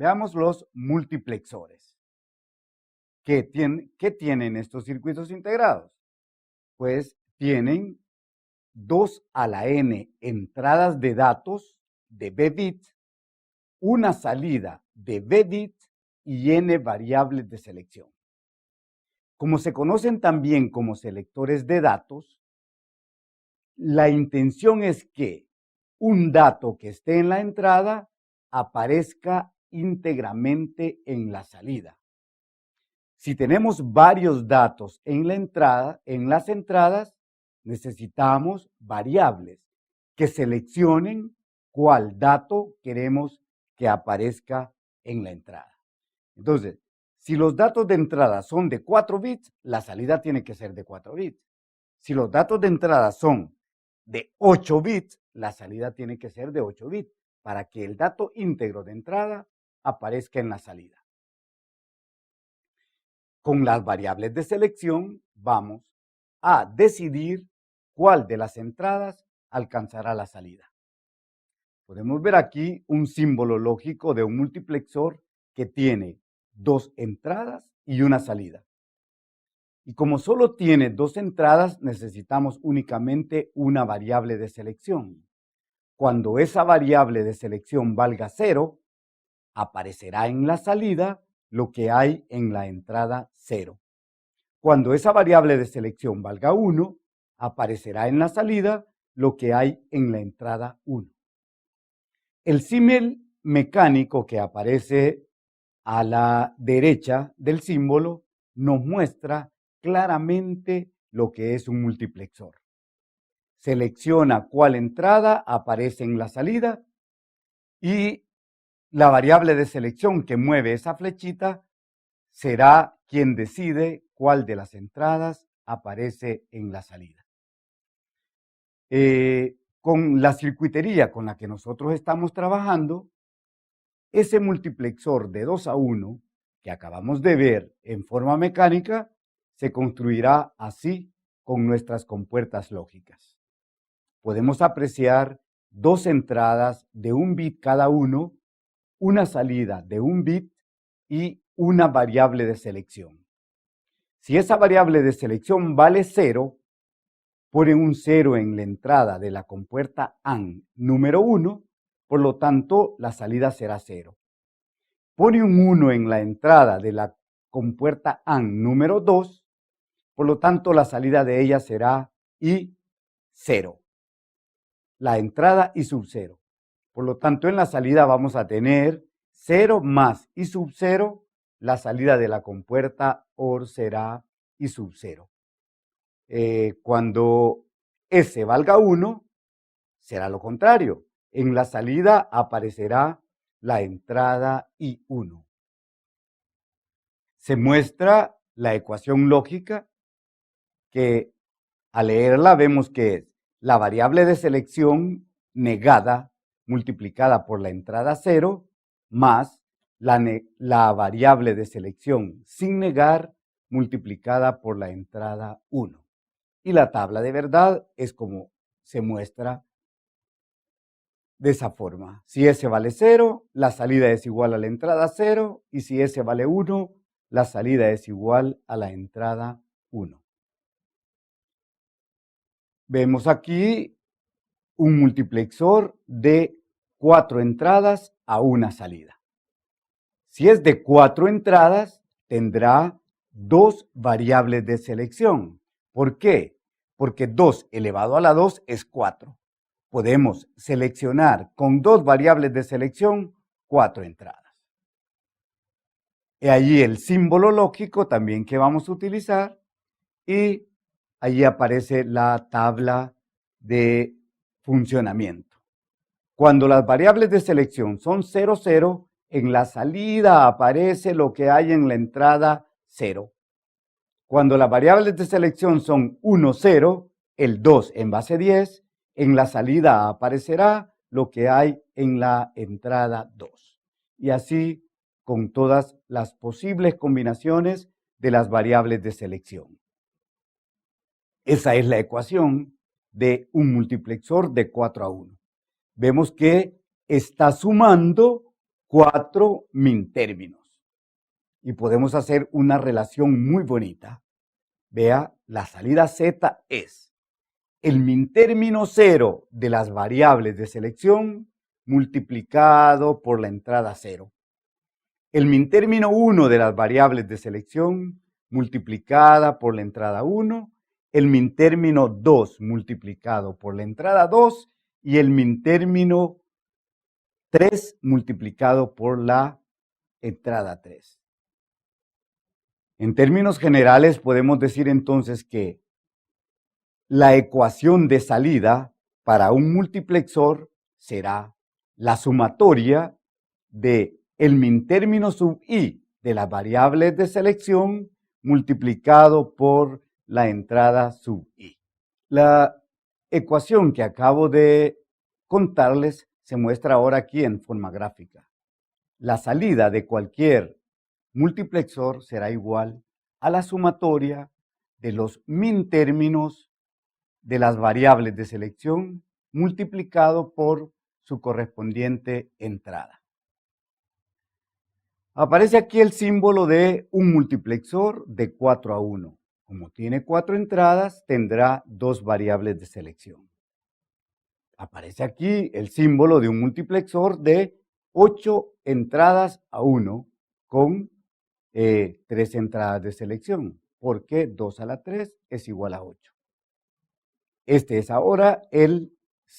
Veamos los multiplexores. ¿Qué tienen estos circuitos integrados? Pues tienen 2 a la n entradas de datos de b bits, una salida de b bits y n variables de selección. Como se conocen también como selectores de datos, la intención es que un dato que esté en la entrada aparezca íntegramente en la salida. Si tenemos varios datos en la entrada, en las entradas, necesitamos variables que seleccionen cuál dato queremos que aparezca en la entrada. Entonces, si los datos de entrada son de 4 bits, la salida tiene que ser de 4 bits. Si los datos de entrada son de 8 bits, la salida tiene que ser de 8 bits para que el dato íntegro de entrada aparezca en la salida. Con las variables de selección vamos a decidir cuál de las entradas alcanzará la salida. Podemos ver aquí un símbolo lógico de un multiplexor que tiene 2 entradas y una salida. Y como solo tiene 2 entradas, necesitamos únicamente una variable de selección. Cuando esa variable de selección valga 0, aparecerá en la salida lo que hay en la entrada 0. Cuando esa variable de selección valga 1, aparecerá en la salida lo que hay en la entrada 1. El símil mecánico que aparece a la derecha del símbolo nos muestra claramente lo que es un multiplexor. Selecciona cuál entrada aparece en la salida y la variable de selección que mueve esa flechita será quien decide cuál de las entradas aparece en la salida. Con la circuitería con la que nosotros estamos trabajando, ese multiplexor de 2 a 1 que acabamos de ver en forma mecánica se construirá así con nuestras compuertas lógicas. Podemos apreciar 2 entradas de 1 bit cada uno, una salida de 1 bit y una variable de selección. Si esa variable de selección vale 0, pone un 0 en la entrada de la compuerta AND número 1, por lo tanto la salida será 0. Pone un 1 en la entrada de la compuerta AND número 2, por lo tanto la salida de ella será I0. La entrada I sub 0. Por lo tanto, en la salida vamos a tener 0 más I sub 0. La salida de la compuerta OR será I sub 0. Cuando S valga 1, será lo contrario. En la salida aparecerá la entrada I1. Se muestra la ecuación lógica que al leerla vemos que es la variable de selección negada multiplicada por la entrada 0 más la variable de selección sin negar multiplicada por la entrada 1. Y la tabla de verdad es como se muestra de esa forma. Si S vale 0, la salida es igual a la entrada 0, y si S vale 1, la salida es igual a la entrada 1. Vemos aquí un multiplexor de 4 entradas a una salida. Si es de 4 entradas, tendrá 2 variables de selección. ¿Por qué? Porque 2 elevado a la 2 es 4. Podemos seleccionar con 2 variables de selección 4 entradas. Y allí el símbolo lógico también que vamos a utilizar y allí aparece la tabla de funcionamiento. Cuando las variables de selección son 0, 0, en la salida aparece lo que hay en la entrada 0. Cuando las variables de selección son 1, 0, el 2 en base 10, en la salida aparecerá lo que hay en la entrada 2. Y así con todas las posibles combinaciones de las variables de selección. Esa es la ecuación de un multiplexor de 4 a 1. Vemos que está sumando 4 mintérminos. Y podemos hacer una relación muy bonita. Vea, la salida Z es el mintérmino 0 de las variables de selección multiplicado por la entrada 0. El mintérmino 1 de las variables de selección multiplicada por la entrada 1, el mintérmino 2 multiplicado por la entrada 2 y el mintérmino 3 multiplicado por la entrada 3. En términos generales podemos decir entonces que la ecuación de salida para un multiplexor será la sumatoria de el mintérmino sub i de las variables de selección multiplicado por la entrada sub i. La ecuación que acabo de contarles se muestra ahora aquí en forma gráfica. La salida de cualquier multiplexor será igual a la sumatoria de los mintérminos de las variables de selección multiplicado por su correspondiente entrada. Aparece aquí el símbolo de un multiplexor de 4 a 1. Como tiene 4 entradas, tendrá 2 variables de selección. Aparece aquí el símbolo de un multiplexor de 8 entradas a 1 con 3 entradas de selección, porque 2 a la 3 es igual a 8. Este es ahora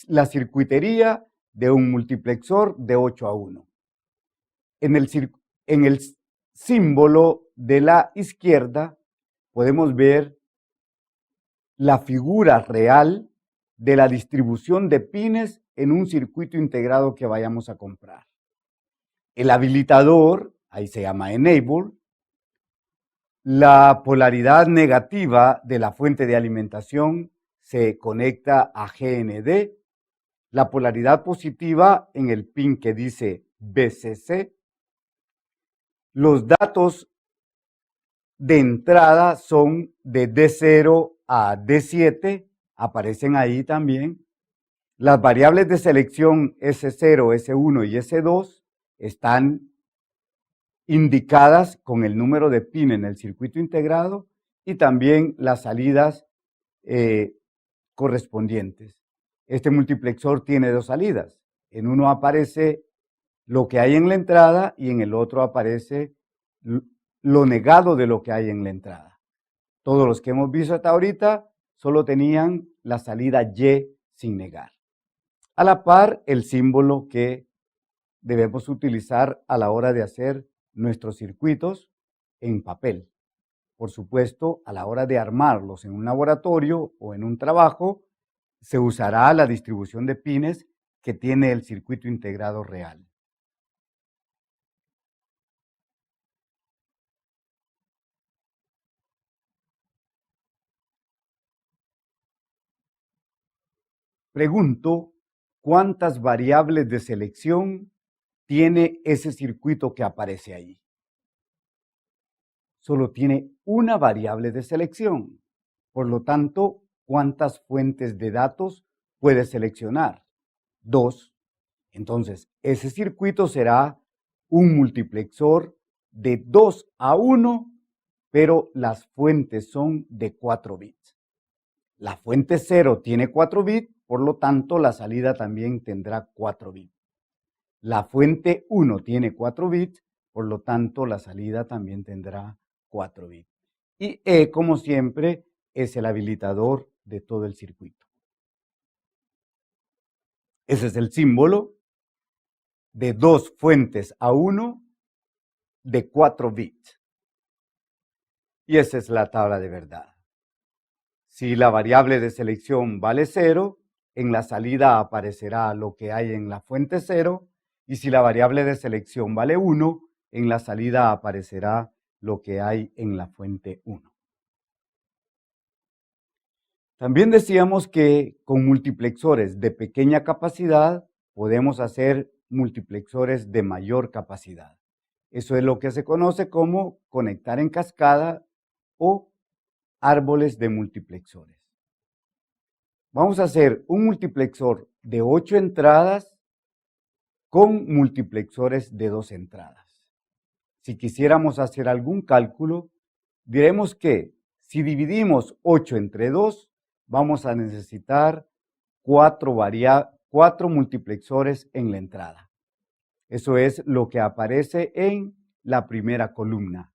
la circuitería de un multiplexor de 8 a 1. En el símbolo de la izquierda podemos ver la figura real de la distribución de pines en un circuito integrado que vayamos a comprar. El habilitador, ahí se llama enable, la polaridad negativa de la fuente de alimentación se conecta a GND, la polaridad positiva en el pin que dice BCC. Los datos de entrada son de D0 a D7, aparecen ahí también. Las variables de selección S0, S1 y S2 están indicadas con el número de pin en el circuito integrado y también las salidas correspondientes. Este multiplexor tiene 2 salidas. En uno aparece lo que hay en la entrada y en el otro aparece lo negado de lo que hay en la entrada. Todos los que hemos visto hasta ahorita solo tenían la salida Y sin negar. A la par, el símbolo que debemos utilizar a la hora de hacer nuestros circuitos en papel. Por supuesto, a la hora de armarlos en un laboratorio o en un trabajo, se usará la distribución de pines que tiene el circuito integrado real. Pregunto, ¿cuántas variables de selección tiene ese circuito que aparece ahí? Solo tiene una variable de selección. Por lo tanto, ¿cuántas fuentes de datos puede seleccionar? 2. Entonces, ese circuito será un multiplexor de 2 a 1, pero las fuentes son de 4 bits. La fuente 0 tiene 4 bits, por lo tanto, la salida también tendrá 4 bits. La fuente 1 tiene 4 bits, por lo tanto, la salida también tendrá 4 bits. Y E, como siempre, es el habilitador de todo el circuito. Ese es el símbolo de 2 fuentes a 1 de 4 bits. Y esa es la tabla de verdad. Si la variable de selección vale 0, en la salida aparecerá lo que hay en la fuente 0, y si la variable de selección vale 1, en la salida aparecerá lo que hay en la fuente 1. También decíamos que con multiplexores de pequeña capacidad podemos hacer multiplexores de mayor capacidad. Eso es lo que se conoce como conectar en cascada o árboles de multiplexores. Vamos a hacer un multiplexor de 8 entradas con multiplexores de 2 entradas. Si quisiéramos hacer algún cálculo, diremos que si dividimos 8 entre 2, vamos a necesitar 4 multiplexores en la entrada. Eso es lo que aparece en la primera columna.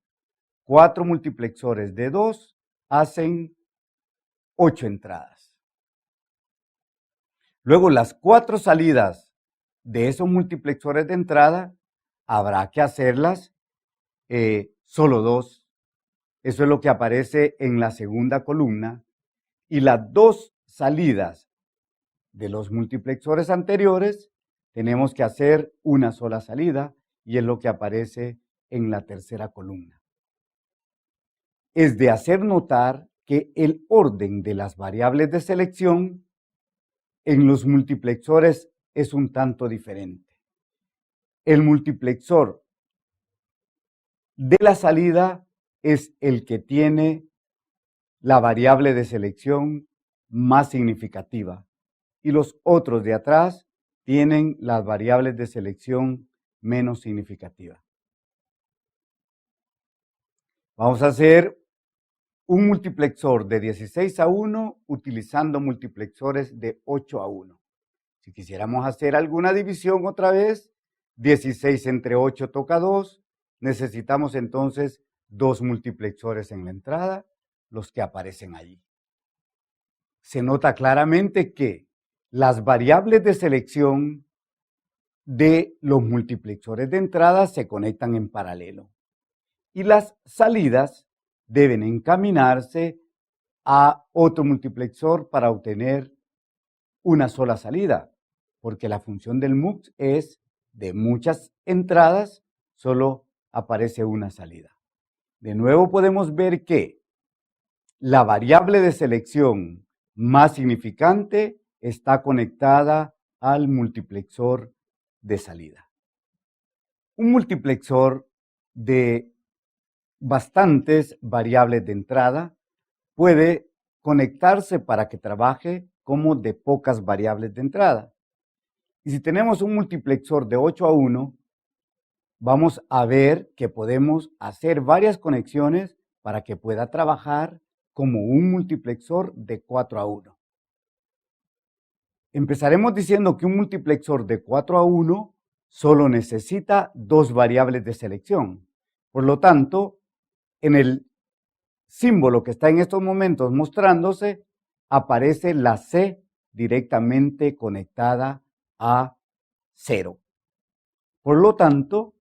4 multiplexores de 2 hacen 8 entradas. Luego, las 4 salidas de esos multiplexores de entrada, habrá que hacerlas solo 2. Eso es lo que aparece en la segunda columna. Y las 2 salidas de los multiplexores anteriores, tenemos que hacer una sola salida, y es lo que aparece en la tercera columna. Es de hacer notar que el orden de las variables de selección en los multiplexores es un tanto diferente. El multiplexor de la salida es el que tiene la variable de selección más significativa, y los otros de atrás tienen las variables de selección menos significativas. Vamos a hacer un multiplexor de 16 a 1 utilizando multiplexores de 8 a 1. Si quisiéramos hacer alguna división otra vez, 16 entre 8 toca 2, necesitamos entonces 2 multiplexores en la entrada, los que aparecen allí. Se nota claramente que las variables de selección de los multiplexores de entrada se conectan en paralelo y las salidas deben encaminarse a otro multiplexor para obtener una sola salida, porque la función del MUX es de muchas entradas, solo aparece una salida. De nuevo podemos ver que la variable de selección más significante está conectada al multiplexor de salida. Un multiplexor de bastantes variables de entrada puede conectarse para que trabaje como de pocas variables de entrada. Y si tenemos un multiplexor de 8 a 1, vamos a ver que podemos hacer varias conexiones para que pueda trabajar como un multiplexor de 4 a 1. Empezaremos diciendo que un multiplexor de 4 a 1 solo necesita 2 variables de selección. Por lo tanto, en el símbolo que está en estos momentos mostrándose, aparece la C directamente conectada a 0. Por lo tanto,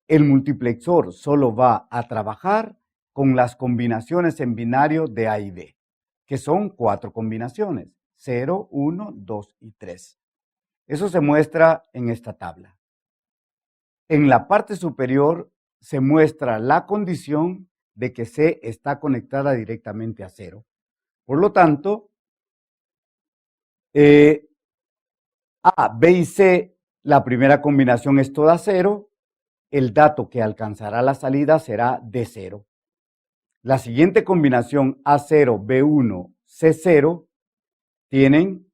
el multiplexor solo va a trabajar con las combinaciones en binario de A y B, que son 4 combinaciones, 0, 1, 2 y 3. Eso se muestra en esta tabla. En la parte superior se muestra la condición de que C está conectada directamente a 0. Por lo tanto, A, B y C, la primera combinación es toda 0. El dato que alcanzará la salida será D0. La siguiente combinación A0, B1, C0 tienen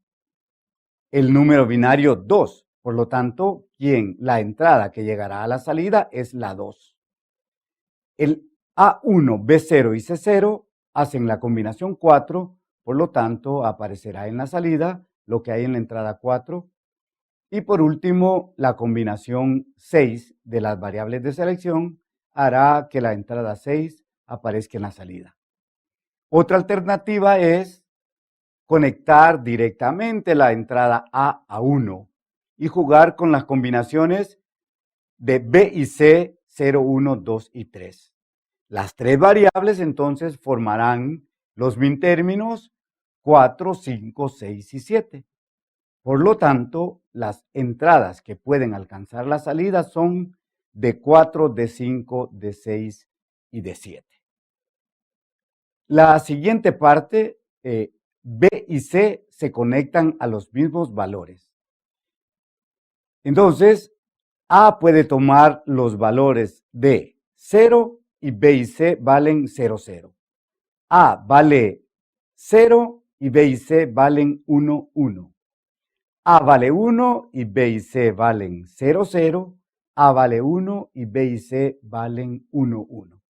el número binario 2. Por lo tanto, la entrada que llegará a la salida es la 2. El A1, B0 y C0 hacen la combinación 4, por lo tanto aparecerá en la salida lo que hay en la entrada 4. Y por último, la combinación 6 de las variables de selección hará que la entrada 6 aparezca en la salida. Otra alternativa es conectar directamente la entrada A a 1 y jugar con las combinaciones de B y C, 0, 1, 2 y 3. Las 3 variables entonces formarán los mintérminos 4, 5, 6 y 7. Por lo tanto, las entradas que pueden alcanzar la salida son de 4, de 5, de 6 y de 7. La siguiente parte, B y C se conectan a los mismos valores. Entonces, A puede tomar los valores de 0 y B y C valen 0, 0. A vale 0 y B y C valen 1, 1. A vale 1 y B y C valen 0, 0. A vale 1 y B y C valen 1, 1.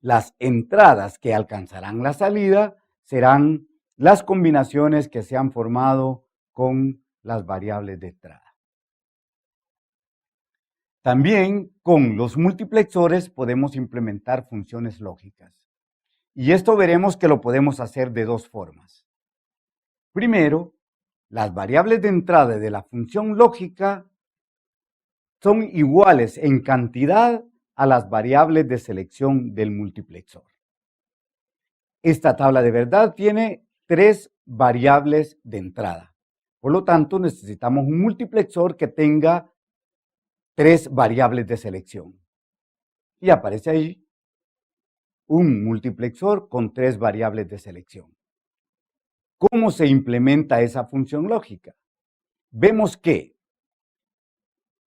Las entradas que alcanzarán la salida serán las combinaciones que se han formado con las variables de entrada. También con los multiplexores podemos implementar funciones lógicas. Y esto veremos que lo podemos hacer de dos formas. Primero, las variables de entrada de la función lógica son iguales en cantidad a las variables de selección del multiplexor. Esta tabla de verdad tiene 3 variables de entrada. Por lo tanto, necesitamos un multiplexor que tenga 3 variables de selección. Y aparece ahí un multiplexor con 3 variables de selección. ¿Cómo se implementa esa función lógica? Vemos que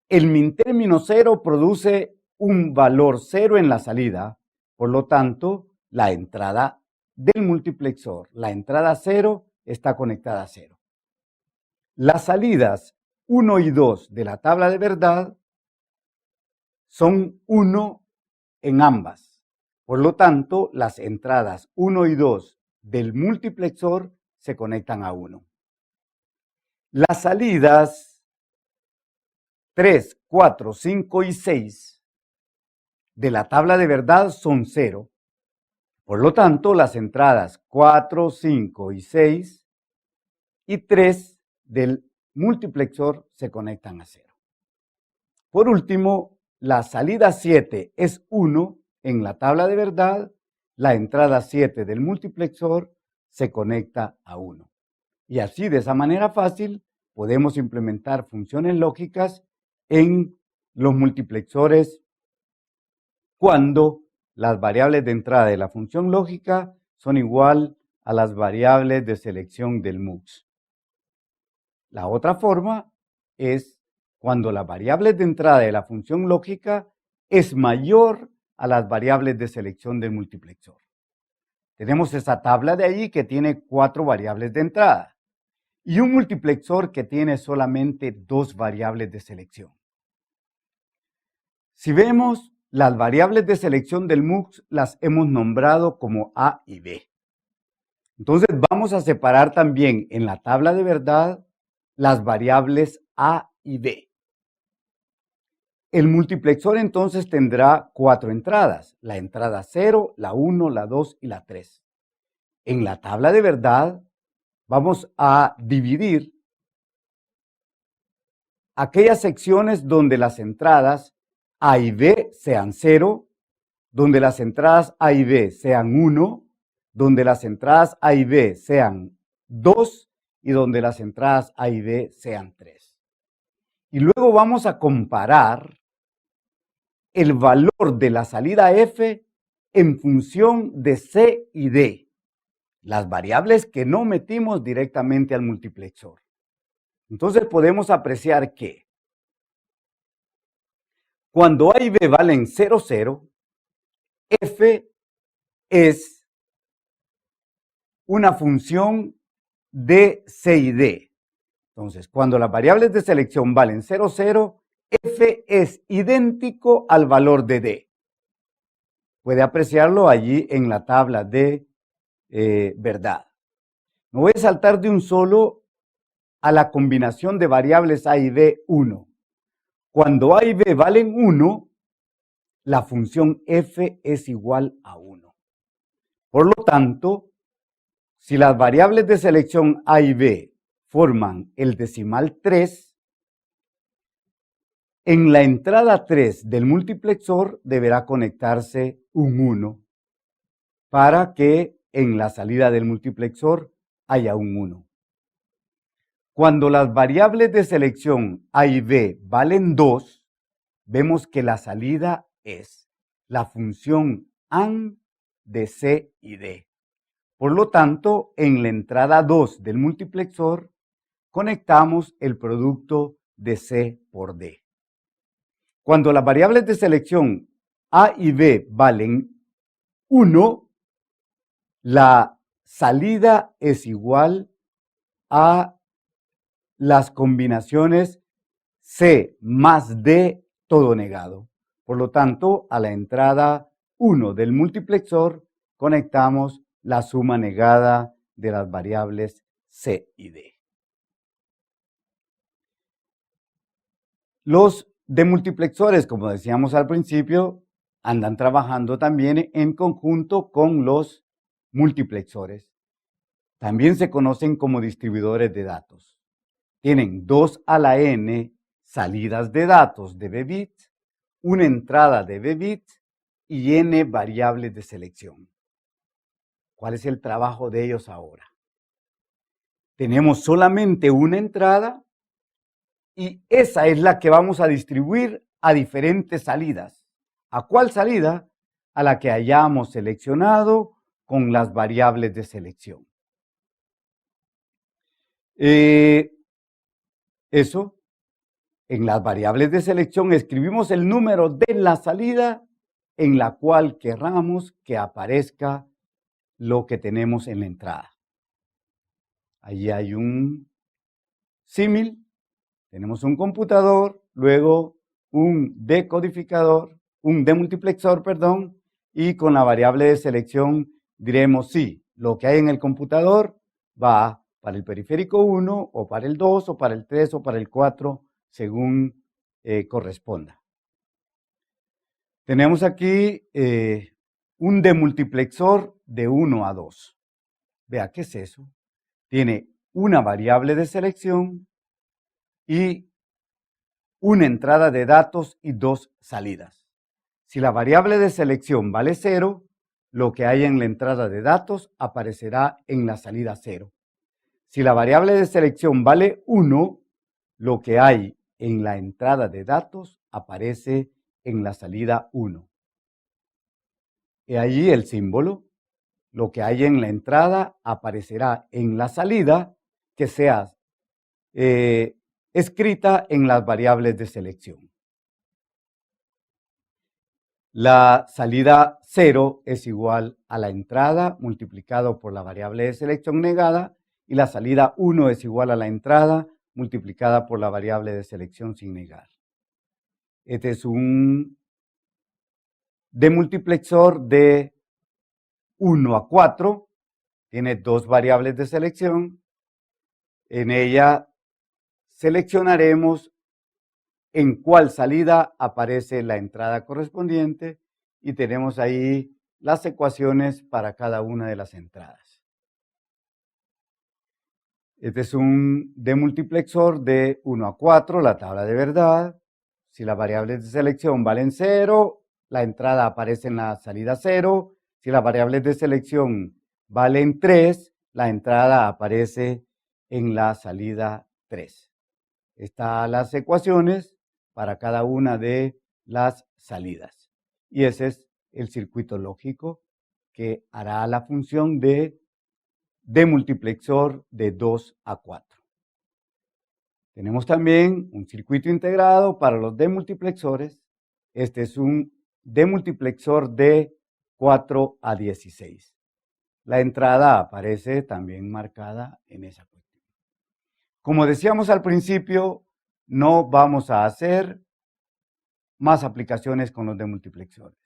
el min-término 0 produce un valor 0 en la salida, por lo tanto, la entrada del multiplexor, la entrada 0, está conectada a 0. Las salidas 1 y 2 de la tabla de verdad son 1 en ambas. Por lo tanto, las entradas 1 y 2 del multiplexor se conectan a 1. Las salidas 3, 4, 5 y 6 de la tabla de verdad son 0. Por lo tanto, las entradas 4, 5 y 6 y 3 del multiplexor se conectan a 0. Por último, la salida 7 es 1 en la tabla de verdad, la entrada 7 del multiplexor se conecta a 1. Y así, de esa manera fácil, podemos implementar funciones lógicas en los multiplexores cuando las variables de entrada de la función lógica son igual a las variables de selección del MUX. La otra forma es cuando las variables de entrada de la función lógica es mayor a las variables de selección del multiplexor. Tenemos esa tabla de ahí que tiene 4 variables de entrada y un multiplexor que tiene solamente 2 variables de selección. Si vemos, las variables de selección del MUX las hemos nombrado como A y B. Entonces vamos a separar también en la tabla de verdad las variables A y B. El multiplexor entonces tendrá 4 entradas, la entrada 0, la 1, la 2 y la 3. En la tabla de verdad vamos a dividir aquellas secciones donde las entradas A y B sean 0, donde las entradas A y B sean 1, donde las entradas A y B sean 2 y donde las entradas A y B sean 3. Y luego vamos a comparar el valor de la salida F en función de C y D, las variables que no metimos directamente al multiplexor. Entonces podemos apreciar que cuando A y B valen 0, 0, F es una función de C y D. Entonces, cuando las variables de selección valen 0, 0, F es idéntico al valor de D. Puede apreciarlo allí en la tabla de verdad. Me voy a saltar de un solo a la combinación de variables A y B 1. Cuando A y B valen 1, la función F es igual a 1. Por lo tanto, si las variables de selección A y B forman el decimal 3, en la entrada 3 del multiplexor deberá conectarse un 1 para que en la salida del multiplexor haya un 1. Cuando las variables de selección A y B valen 2, vemos que la salida es la función AND de C y D. Por lo tanto, en la entrada 2 del multiplexor, conectamos el producto de C por D. Cuando las variables de selección A y B valen 1, la salida es igual a las combinaciones C más D todo negado. Por lo tanto, a la entrada 1 del multiplexor conectamos la suma negada de las variables C y D. Los demultiplexores, como decíamos al principio, andan trabajando también en conjunto con los multiplexores. También se conocen como distribuidores de datos. Tienen 2 a la n salidas de datos de B-bit, una entrada de B-bit y n variables de selección. ¿Cuál es el trabajo de ellos ahora? Tenemos solamente una entrada y esa es la que vamos a distribuir a diferentes salidas. ¿A cuál salida? A la que hayamos seleccionado con las variables de selección. Eso, en las variables de selección escribimos el número de la salida en la cual querramos que aparezca lo que tenemos en la entrada. Allí hay un símil, tenemos un computador, luego un decodificador, un demultiplexor, perdón, y con la variable de selección diremos sí, lo que hay en el computador va para el periférico 1 o para el 2 o para el 3 o para el 4 según corresponda. Tenemos aquí un demultiplexor de 1 a 2. Vea, ¿qué es eso? Tiene una variable de selección y una entrada de datos y 2 salidas. Si la variable de selección vale 0, lo que hay en la entrada de datos aparecerá en la salida 0. Si la variable de selección vale 1, lo que hay en la entrada de datos aparece en la salida 1. Y allí el símbolo. Lo que hay en la entrada aparecerá en la salida que sea escrita en las variables de selección. La salida 0 es igual a la entrada multiplicado por la variable de selección negada y la salida 1 es igual a la entrada multiplicada por la variable de selección sin negar. Este es un demultiplexor de 1 a 4. Tiene 2 variables de selección. En ella seleccionaremos en cuál salida aparece la entrada correspondiente y tenemos ahí las ecuaciones para cada una de las entradas. Este es un demultiplexor de 1 a 4, la tabla de verdad. Si las variables de selección valen 0, la entrada aparece en la salida 0. Si las variables de selección valen 3, la entrada aparece en la salida 3. Están las ecuaciones para cada una de las salidas. Y ese es el circuito lógico que hará la función de demultiplexor de 2 a 4. Tenemos también un circuito integrado para los demultiplexores. Este es un demultiplexor de 4 a 16. La entrada aparece también marcada en esa cuestión. Como decíamos al principio, no vamos a hacer más aplicaciones con los demultiplexores.